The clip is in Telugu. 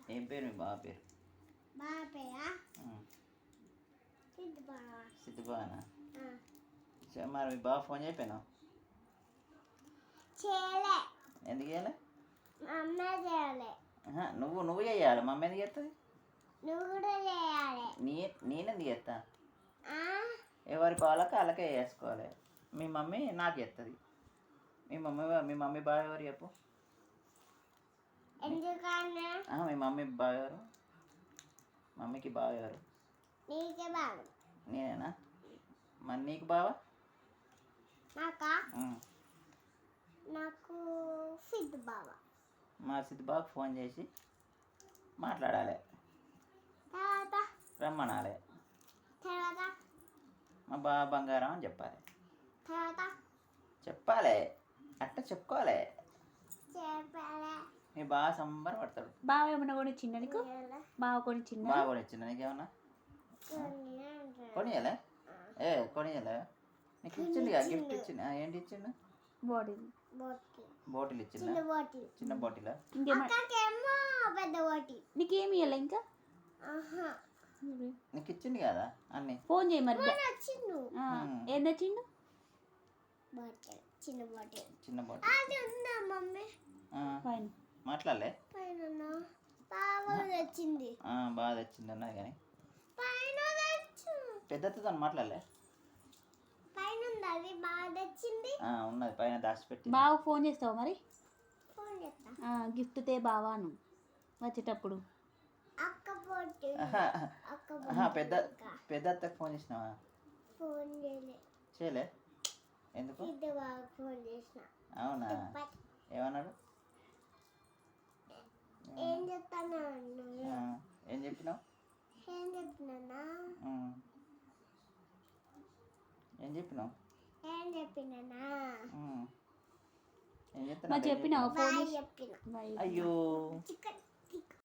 ఏం పేరు మీ బావ పేరు? బావ పేరా ఉమ్. సిద్ధు బావ. సిద్ధుబానా? ఆ. మరి మీ బావ ఫోన్ చేయపోయినావు? చేయలే. ఎందుకు చేయాలి? మా అమ్మ చేయాలి. నువ్వు చేయాలి, మా అమ్మ ఎందుకు చేస్తుంది? నువ్వు కూడా చేయాలి. నేనెందుకు చేస్తా? ఆ? ఎవరి పాలకి వాళ్ళకే వేసుకోవాలి. మీ మమ్మీ నాకు చేస్తుంది. మీ మమ్మీ బావ ఎవరు చెప్పు? ఎందుకన్నా? మీ మమ్మీ బావ ఎవరు? మమ్మీకి బావ ఎవరు? నీకే బావ. నేనేనా? మరి నీకు బావ? నాకా? నాకు సిద్ధు బావ. మా సిద్ధు బావకు ఫోన్ చేసి మాట్లాడాలి, తర్వాత రమ్మనాలి. తర్వాత మా బావ బంగారం అని చెప్పాలి. తర్వాత చెప్పాలి, అట్లా చెప్పుకోవాలి. చెప్పాలి. మీ బావ సంబర పడతాడు. బావ ఏమన్నా కొనిచ్చిండ నీకు? బావ కొనిచ్చిండ? బావ కొనిచ్చిండు నీకేమన్నా? కొనియాలే? కొనియాలే. నీకు ఇచ్చిండు కదా గిఫ్ట్ ఇచ్చిండు. ఏంటి ఇచ్చిండు? బాటిల్. బాటిల్ ఇచ్చిండు. చిన్న బాటిల్. ఇంకేమో పెద్ద బాటిల్. నీకేమి ఇవ్వలే ఇంకా? నీకు ఇచ్చిండు కదా అన్ని. ఫోన్ చేయి మరి. వచ్చిండు. ఏం తెచ్చిండు? బాటిల్. చిన్న బాటిల్. చిన్న బాటిల్. అది ఉందా మమ్మీ? పైన మాట్లాడలే. పైన బాగా తెచ్చింది. బాగా తెచ్చింది అన్నది కానీ పైన పెద్దతో మాట్లాడలే. పైన ఉంది, అది బాగా తెచ్చింది. ఉన్నది పైన దాచిపెట్టి. బావ ఫోన్ చేస్తావా మరి? ఫోన్ చేస్తా. గిఫ్ట్ తే బావాను వచ్చేటప్పుడు. అక్క పోటీ. పెద్ద అత్తకు ఫోన్ చేసినావా? ఫోన్ చేయలే. చేయలే? ఎందుకు? ఇది బాగా ఫోన్ చేసిన. అవునా? ఏమన్నాడు? ఏం చెప్తాను? ఏం చెప్పినావు? ఏం చెప్పినా? ఏం చెప్పినావు? ఏం చెప్పినా? ఏం చెప్పినావు ఫోన్? చెప్పిన. అయ్యో చికెన్